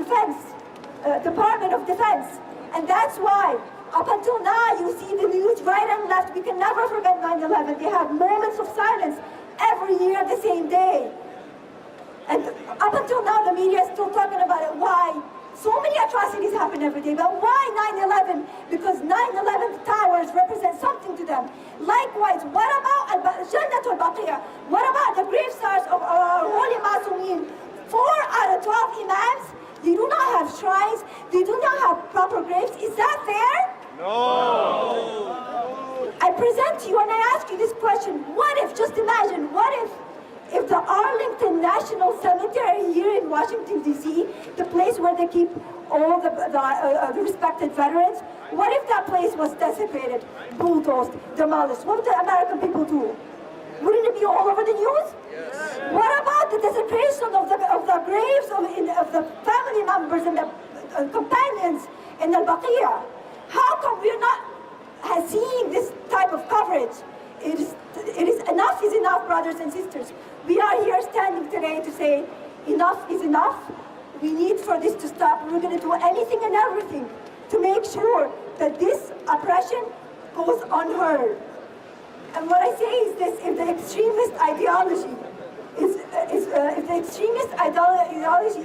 Defense, Department of Defense. And that's why, up until now, you see the news right and left. We can never forget 9/11. They have moments of silence every year, the same day. And up until now, the media is still talking about it. Why? So many atrocities happen every day. But why 9/11? Because 9/11 towers represent something to them. Likewise, what about Jannat or Baqee? What about the grave stars of our holy Masumeen? 4 out of 12 imams, they do not have shrines, they do not have proper graves. Is that fair? No! I present to you and I ask you this question. What if, just imagine, what if the Arlington National Cemetery here in Washington, D.C., the place where they keep all the respected veterans, what if that place was desecrated, bulldozed, demolished? What would the American people do? Wouldn't it be all over the news? Yes. What about the desecration of the graves of the family members and the companions in the Baqee? How come we're not seeing this type of coverage? It is enough is enough, brothers and sisters. We are here standing today to say enough is enough. We need for this to stop. We're going to do anything and everything to make sure that this oppression goes unheard. And what I say is this: if the extremist ideology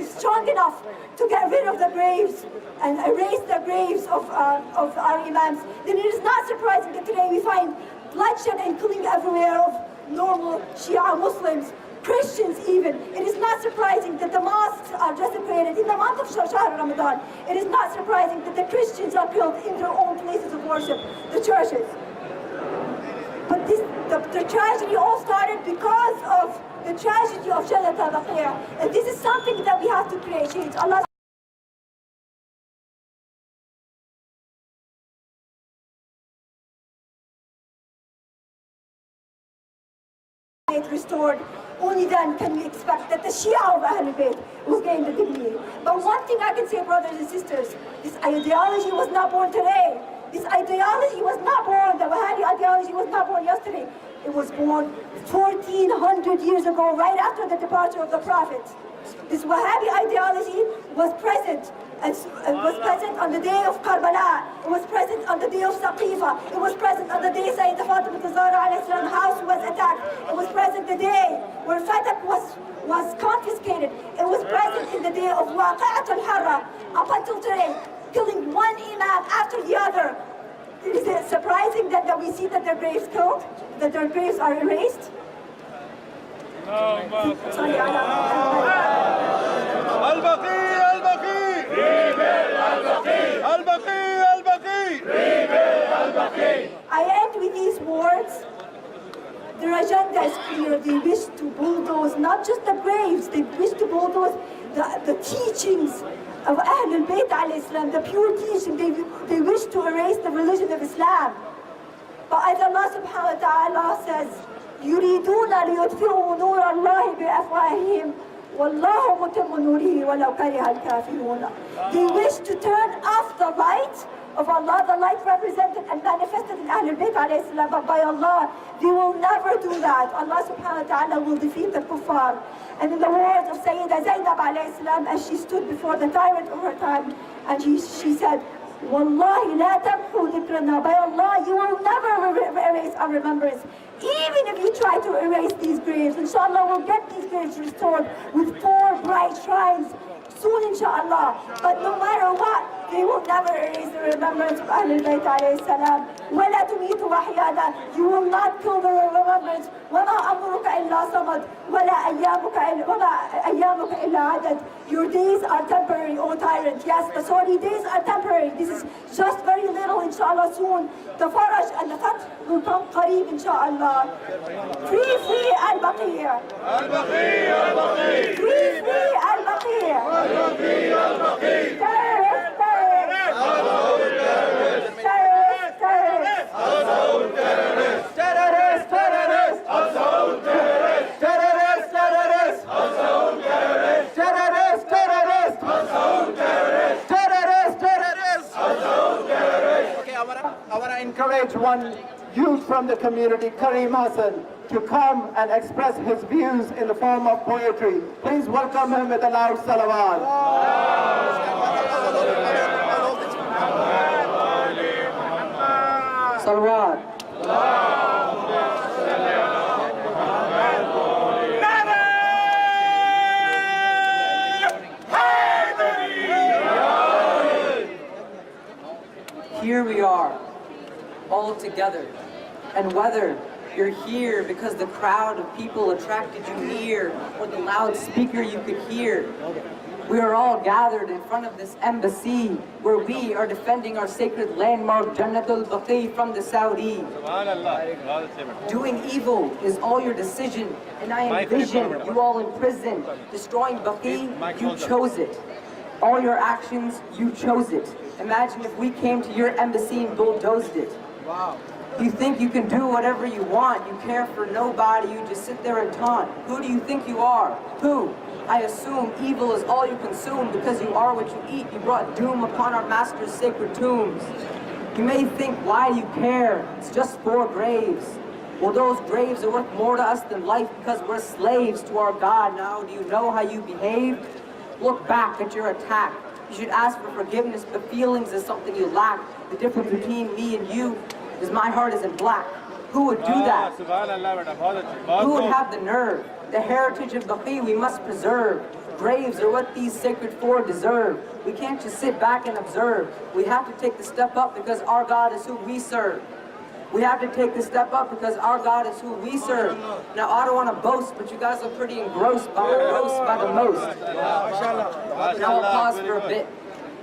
is strong enough to get rid of the graves and erase the graves of our imams, then it is not surprising that today we find bloodshed and killing everywhere of normal Shia Muslims, Christians even. It is not surprising that the mosques are desecrated in the month of Shahr Ramadan. It is not surprising that the Christians are killed in their own places of worship, the churches. But the tragedy all started because of the tragedy of Jannat al-Baqee. And this is something that we have to create change. Allah restored, only then can we expect that the Shia of Ahlul Bayt will gain the dignity. But one thing I can say, brothers and sisters, this ideology was not born today. This ideology was not born, the Wahhabi ideology was not born yesterday. It was born 1400 years ago, right after the departure of the Prophet. This Wahhabi ideology was present. It was present on the day of Karbala. It was present on the day of Saqifa. It was present on the day Sayyidah Fatima Zahra's house was attacked. It was present the day where Fatak was confiscated. It was present in the day of Waqi'at al-Harra. Up until today, killing one imam after the other. Is it surprising that we see that their graves killed? That their graves are erased? Sorry, Al-Baqee, Al-Baqee! Al-Baqee, Al-Baqee! Al-Baqee! I end with these words. Their agenda is clear. They wish to bulldoze not just the graves, they wish to bulldoze the teachings of Ahlul Bayt alayhi salam, the pure teaching. They wish to erase the religion of Islam. But as Allah subhanahu wa ta'ala says, يُرِيدُونَ لِيُطْفِئُوا نُورَ اللَّهِ بِأَفْوَاهِهِمْ وَاللَّهُ مُتِمُّ نُورِهِ وَلَوْ كَرِهَ الْكَافِرُونَ. They wish to turn off the light of Allah, the light represented and manifested in Ahlul Bayt alayhi salam, but by Allah, they will never do that. Allah subhanahu wa ta'ala will defeat the kuffar. And in the words of Sayyidah Zainab alayhi salam, as she stood before the tyrant of her time, and she said, Wallahi la tamhu dhikrana, by Allah, you will never erase our remembrance. Even if you try to erase these graves, inshallah, we'll get these graves restored with 4 bright shrines soon, inshallah. But no matter what, they will never erase the remembrance of Ahlul Bayt alayhi salam. وَلَا تُمِيتُ وَحْيَانَا. You will not kill the remembrance. وَمَا أَمْرُكَ إِلَّا صَمَدْ وَلَا أَيَّامُكَ إِلَّا عَدَدْ. Your days are temporary, O tyrant. Yes, the sorry days are temporary. This is just very little, inshallah, soon. The faraj and the fath will come qareeb, inshallah. Free, free al-Baqee. Al-Baqee, Al-Baqee! Free, free al-Baqee. Al-Baqee, Al-Baqee! Terrorists, terrorists. Terrorists, terrorists. Terrorists, terrorists! Terrorists, terrorists! Terrorists, terrorists! Terrorists, terrorists! Okay, I want to encourage one youth from the community, Kareem Hassan, to come and express his views in the form of poetry. Please welcome him with a loud salawat. Salawat. Here we are, all together. And whether you're here because the crowd of people attracted you near, or the loudspeaker you could hear, we are all gathered in front of this embassy where we are defending our sacred landmark, Jannat Baqee, from the Saudi. Doing evil is all your decision, and I envision you all in prison. Destroying Baqee, you chose it. All your actions, you chose it. Imagine if we came to your embassy and bulldozed it. Wow. You think you can do whatever you want. You care for nobody. You just sit there and taunt. Who do you think you are? Who? I assume evil is all you consume because you are what you eat. You brought doom upon our master's sacred tombs. You may think, why do you care? It's just 4 graves. Well, those graves are worth more to us than life because we're slaves to our God. Now, do you know how you behaved? Look back at your attack. You should ask for forgiveness, but feelings is something you lack. The difference between me and you is my heart isn't black. Who would do that? Who would have the nerve? The heritage of Baqee we must preserve. Graves are what these sacred 4 deserve. We can't just sit back and observe. We have to take the step up because our God is who we serve. We have to take the step up because our God is who we serve. Now, I don't want to boast, but you guys are pretty engrossed by the most. Now I'll pause for a bit.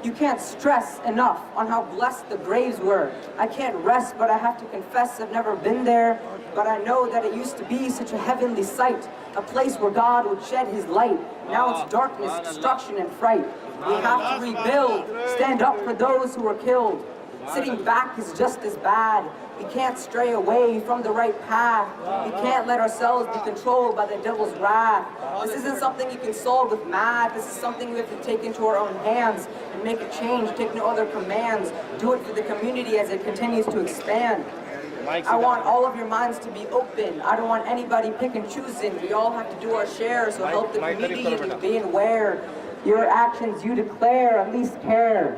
You can't stress enough on how blessed the graves were. I can't rest, but I have to confess I've never been there. But I know that it used to be such a heavenly sight, a place where God would shed his light. Now it's darkness, destruction, and fright. We have to rebuild, stand up for those who were killed. Sitting back is just as bad. We can't stray away from the right path. We can't let ourselves be controlled by the devil's wrath. This isn't something you can solve with math. This is something we have to take into our own hands and make a change, take no other commands. Do it for the community as it continues to expand. I want all of your minds to be open. I don't want anybody pick and choosing. We all have to do our share, so help the community in being aware. Your actions you declare, at least care.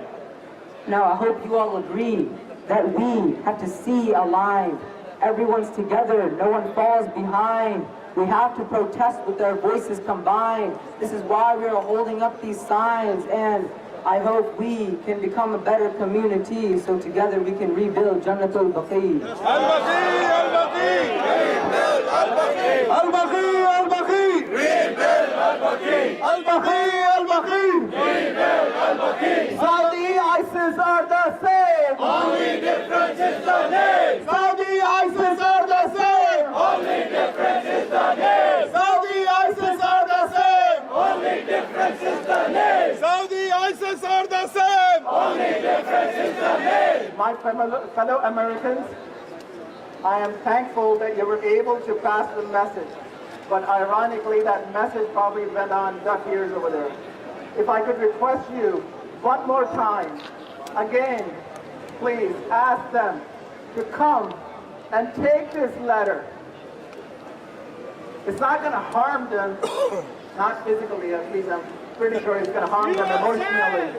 Now, I hope you all agree that we have to see alive. Everyone's together, no one falls behind. We have to protest with our voices combined. This is why we are holding up these signs, and I hope we can become a better community so together we can rebuild Jannat Baqee. Al-Baqee! Al-Baqee! Rebuild Al-Baqee! Al-Baqee! Al-Baqee! Rebuild Al-Baqee! Al-Baqee! Al-Baqee! Rebuild Al-Baqee! Saudi ISIS are the same! Only difference is the name! Saudi ISIS are the same! Only difference is the name! Saudi ISIS are the same! Only difference is the name! Saudi ISIS are the same! Only difference is the name! My fellow Americans, I am thankful that you were able to pass the message. But ironically, that message probably went on deaf ears over there. If I could request you one more time, again, please ask them to come and take this letter. It's not going to harm them, not physically at least, I'm pretty sure it's going to harm them emotionally.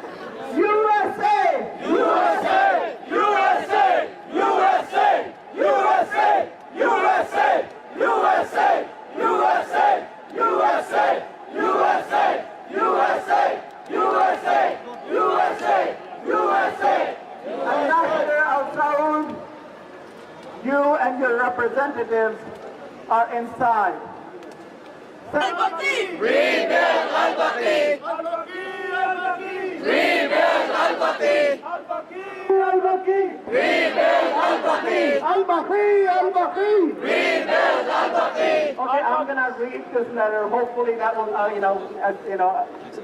USA! USA! USA! USA! USA! USA! USA! USA! USA! USA! USA! USA! USA! USA! Ambassador Al-Saud, you and your representatives are inside. Al-Baqee! Rebuild Al-Baqee! Al-Baqee! Al-Baqee! Rebuild Al-Baqee! Al-Baqee! Al-Baqee! Rebuild Al-Baqee! Al-Baqee! Al-Baqee! Rebuild Al-Baqee! Okay, I'm gonna read this letter. Hopefully that will,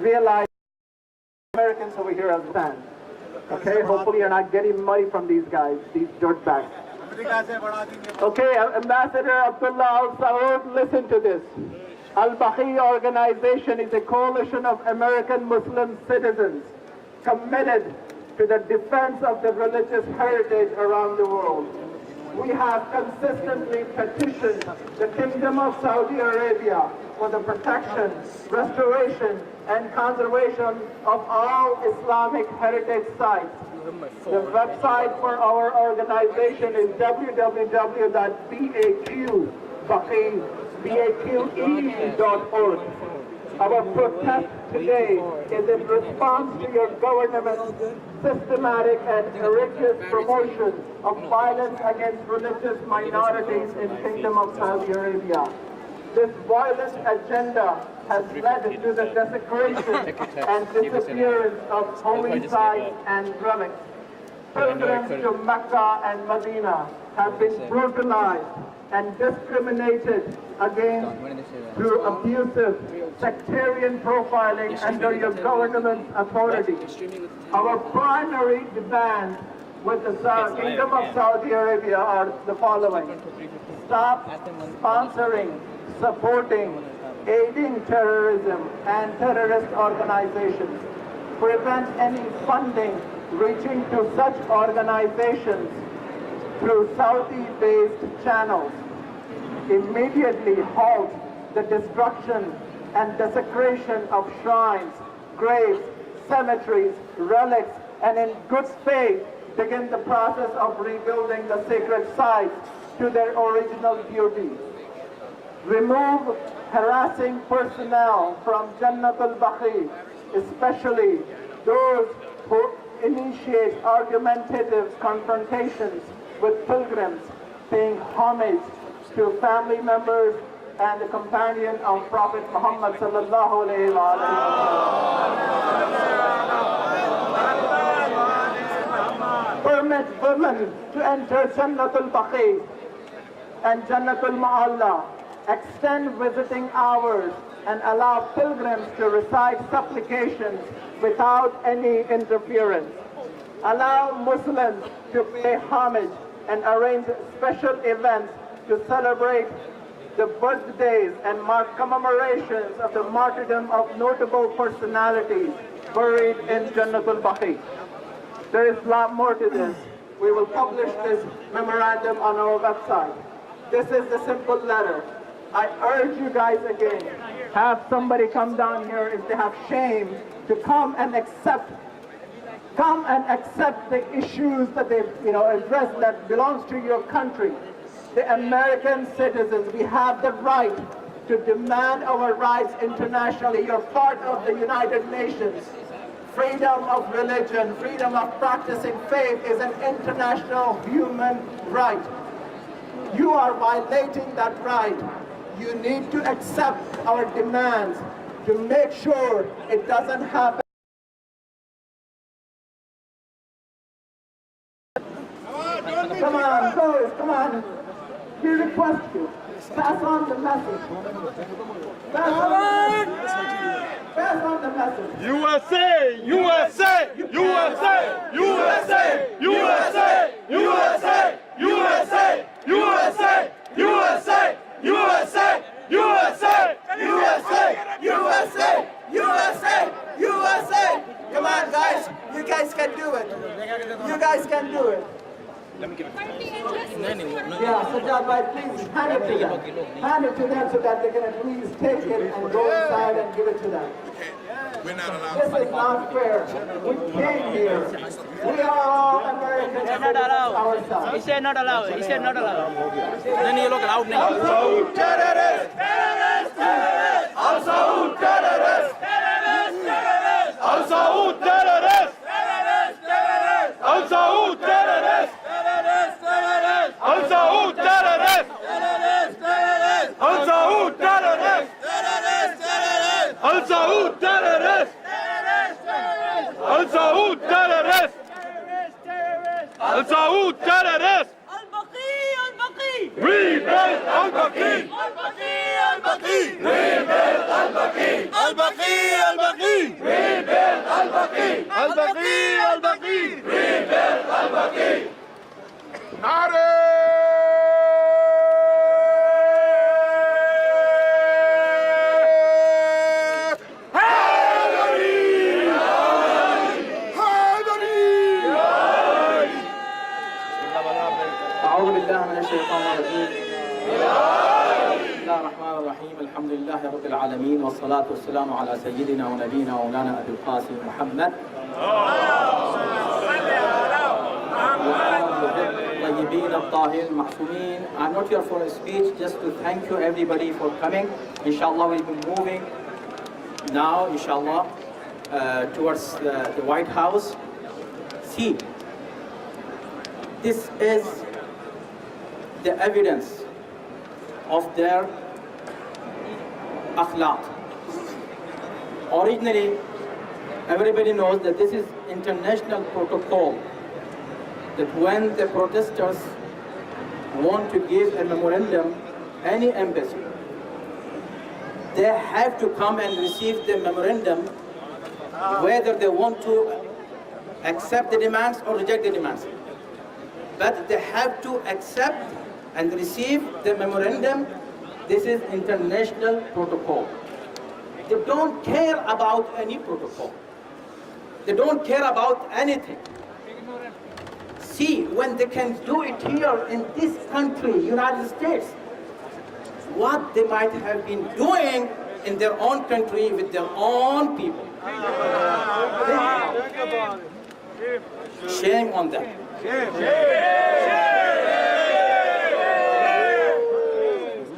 realize Americans over here understand. Okay, hopefully you're not getting money from these guys, these dirtbags. Okay, Ambassador Abdullah Al-Saud, listen to this. Al-Baqee organization is a coalition of American Muslim citizens committed to the defense of the religious heritage around the world. We have consistently petitioned the Kingdom of Saudi Arabia for the protection, restoration, and conservation of all Islamic heritage sites The website for our organization is www.baqee.org. Our protest today is in response to your government's systematic and egregious promotion of violence against religious minorities in Kingdom of Saudi Arabia. This violent agenda has led to the desecration and disappearance of holy sites and relics. Pilgrims to Mecca and Medina have been brutalized and discriminated against through abusive sectarian profiling under your government's authority. Our primary demands with the Kingdom of Saudi Arabia are the following. Stop sponsoring, supporting, aiding terrorism and terrorist organizations. Prevent any funding reaching to such organizations through Saudi-based channels. Immediately halt the destruction and desecration of shrines, graves, cemeteries, relics, and in good faith begin the process of rebuilding the sacred sites to their original beauty. Remove harassing personnel from Jannat al-Baqee, especially those who initiate argumentative confrontations with pilgrims, paying homage to family members and the companion of Prophet Muhammad sallallahu alayhi wa sallam. Permit women to enter Jannat al-Baqee and Jannat al-Ma'alla. Extend visiting hours and allow pilgrims to recite supplications without any interference. Allow Muslims to pay homage and arrange special events to celebrate the birthdays and mark commemorations of the martyrdom of notable personalities buried in Jannat al-Baqee. There is a lot more to this. We will publish this memorandum on our website. This is the simple letter. I urge you guys again, have somebody come down here if they have shame to come and accept the issues that they address that belongs to your country. The American citizens, we have the right to demand our rights internationally. You're part of the United Nations. Freedom of religion, freedom of practicing faith is an international human right. You are violating that right. You need to accept our demands to make sure it doesn't happen. Come on, boys, come on. We request you. Pass on the message. Pass on the message. USA! USA! USA! USA! USA! USA! USA! USA! USA! USA! USA! USA! USA! USA! USA! Come on, guys. You guys can do it. You guys can do it. Yeah, Sajjad, please hand it to them. Hand it to them so that they can at least take it and go inside and give it to them. We're not allowed. This is not fair. We came here. We are all Americans. He said not allowed. Ourselves. He said not allowed. He said not allowed. Then you look out now. Al-Saud terrorist! Terrorist! Terrorist! Al-Saud terrorist! Terrorist! Terrorist! Al-Saud terrorist! Terrorist! Terrorist! Al-Saud terrorist! Terrorist! Terrorist! Al-Saud terrorist! Terrorist! Terrorist! Al-Saud terrorist! Terrorist! Terrorist! Al-Saud terrorist! Terrorist! Terrorist! Al-Saud terrorist! Al-Saud terrorist! Al-Baqee! Al-Baqee! Rebuild Al-Baqee! Al-Baqee! Al-Baqee! Rebuild Al-Baqee! Al-Baqee! Al-Baqee! Rebuild Al-Baqee! Al-Baqee! Al-Baqee! Rebuild Al-Baqee! أعوذ بالله من الشيطان الرجيم. بسم الله الرحمن الرحيم. الحمد لله رب العالمين والصلاة والسلام على سيدنا ونبينا ومولانا أبي القاسم محمد طيبين الطاهرين المعصومين. I'm not here for a speech, just to thank you everybody for coming. Inshallah, we'll be moving now, inshallah, towards the White House. See, this is the evidence of their akhlaq. Originally, everybody knows that this is international protocol, that when the protesters want to give a memorandum, any embassy, they have to come and receive the memorandum, whether they want to accept the demands or reject the demands. But they have to accept and receive the memorandum. This is international protocol. They don't care about any protocol. They don't care about anything. See, when they can do it here in this country, United States, what they might have been doing in their own country with their own people. Shame on them.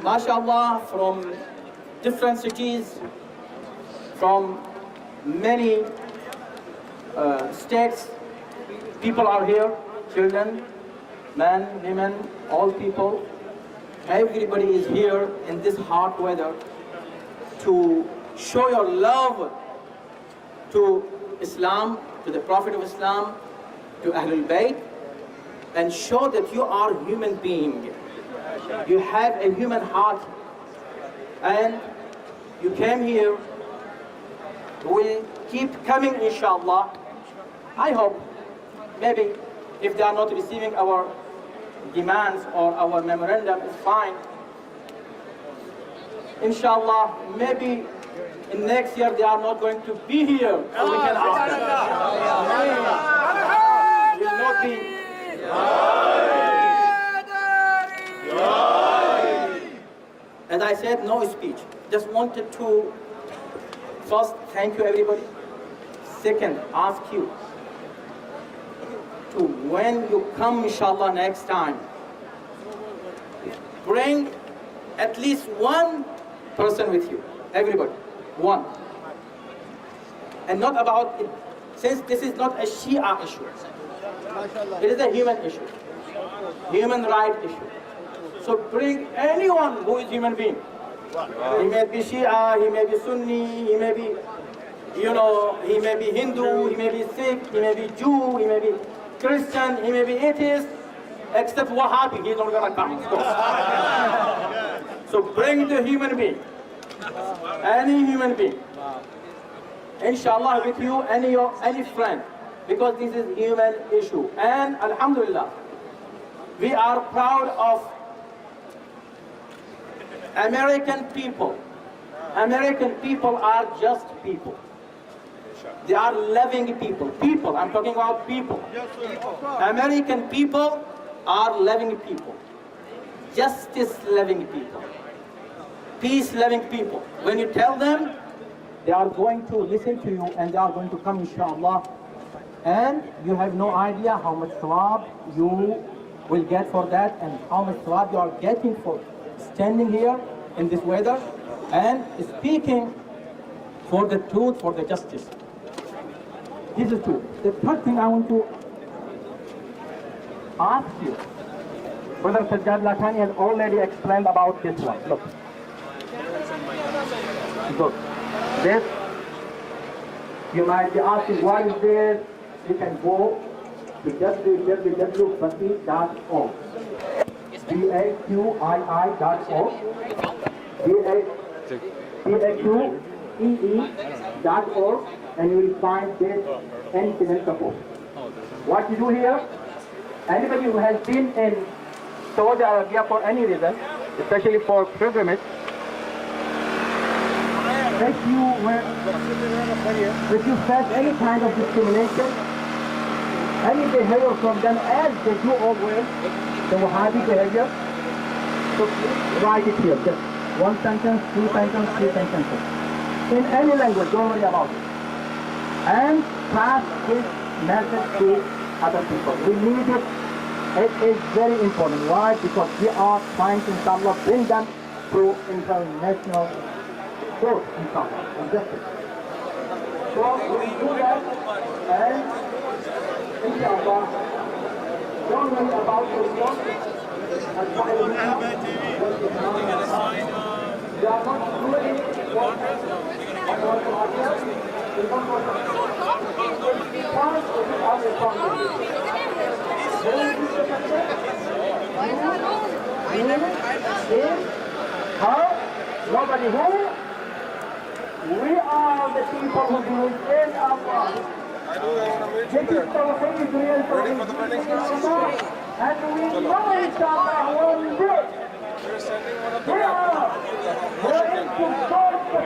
MashaAllah, from different cities, from many states, people are here, children, men, women, all people. Everybody is here in this hot weather to show your love to Islam, to the Prophet of Islam, to Ahlul Bayt, and show that you are a human being. You have a human heart, and you came here. Will keep coming, inshallah. I hope, maybe, if they are not receiving our demands or our memorandum, it's fine. Inshallah, maybe in next year they are not going to be here, so we can ask them. Will not be. As I said, no speech. Just wanted to first thank you everybody. Second, ask you to, when you come inshallah next time, bring at least one person with you. Everybody, one. And not about it, since this is not a Shia issue. It is a human issue, human right issue. So bring anyone who is human being. He may be Shia, he may be Sunni, he may be, he may be Hindu, he may be Sikh, he may be Jew, he may be Christian, he may be atheist, except Wahhabi, he's not gonna come, of course. So bring the human being, any human being. Inshallah with you, any friend, because this is human issue. And alhamdulillah, we are proud of American people. American people are just people. They are loving people. People, I'm talking about people. American people are loving people. Justice-loving people. Peace-loving people. When you tell them, they are going to listen to you and they are going to come, inshallah. And you have no idea how much thawab you will get for that and how much thawab you are getting for standing here in this weather and speaking for the truth, for the justice. This is true. The third thing I want to ask you, Brother Sajjad Lakhani has already explained about this one. Look. Look. This, you might be asking, what is this? You can go to www.baqee.org. BAQII.org. BAQEE.org, and you will find this incident support. What you do here, anybody who has been in Saudi Arabia for any reason, especially for pilgrimage, if you face any kind of discrimination, any behavior from them as they do always, the Wahhabi behavior, so please write it here, just one sentence, two sentences, three sentences. In any language, don't worry about it. And pass this message to other people. We need it It is very important. Why? Because we are trying to, inshallah, bring them to international court, inshallah, and justice. So we do that, and inshallah, don't worry about the results. As far as we know, they are not doing what we want to happen. They don't want to happen. It our responsibility. Nobody who? We are the people who believe in Allah. This is Tawheed, real Tawheed. And we know inshallah one day. We are going to go to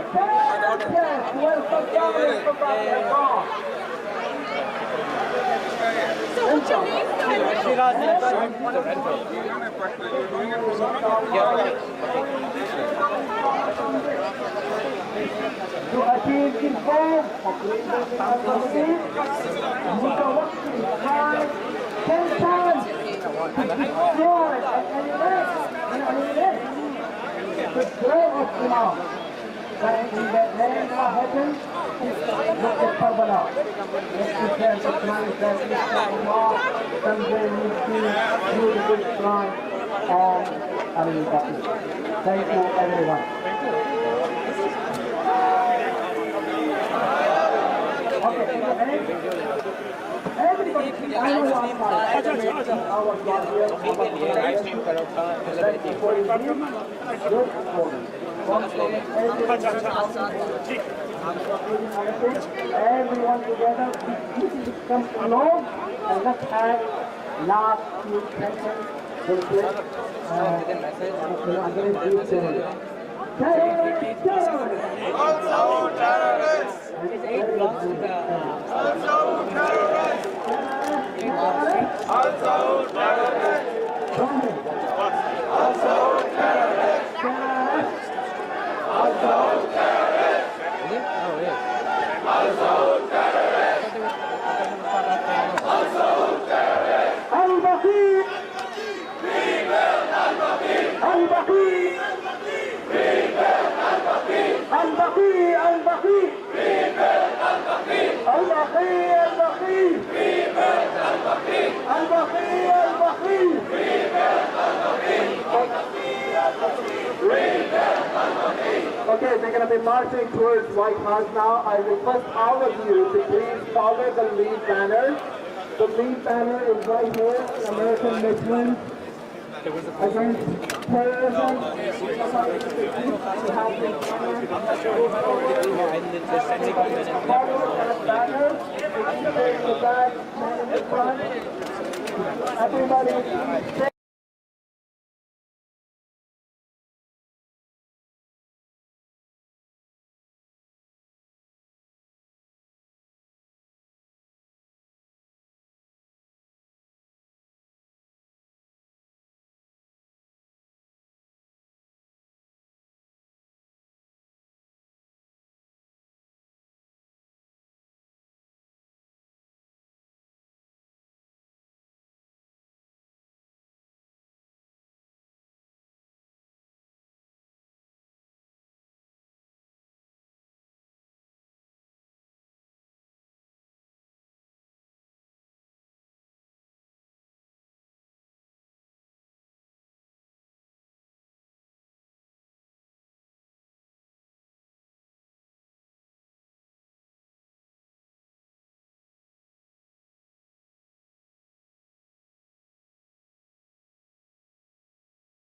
the place where Saddam is providing Allah. To achieve this goal of leaders in our country, mutawakil time, 10 times to destroy and eliminate the glow of Imam. That in the name of heaven, look at Karbala. Let's defend Islam, that Allah someday will see beautiful shrine of Baqee. Thank you, everyone. Okay, everybody, I know one part. Our God here, thank you for your good morning. Everyone together, come along and let's have last few seconds. Also terrorists! Also terrorists! Also terrorists! Also terrorists! Also terrorists! Also terrorists! Also terrorists! Al-Baqee! Al-Baqee! Al-Baqee! Al-Baqee! Al-Baqee! Al-Baqee! Al-Baqee! Al-Baqee! Al-Baqee! Okay, they're going to be marching towards White House now. I request all of you to please follow the lead banner. The lead banner is right here, American Muslims against terrorism. Follow that banner. It's the back, man in the front. Everybody,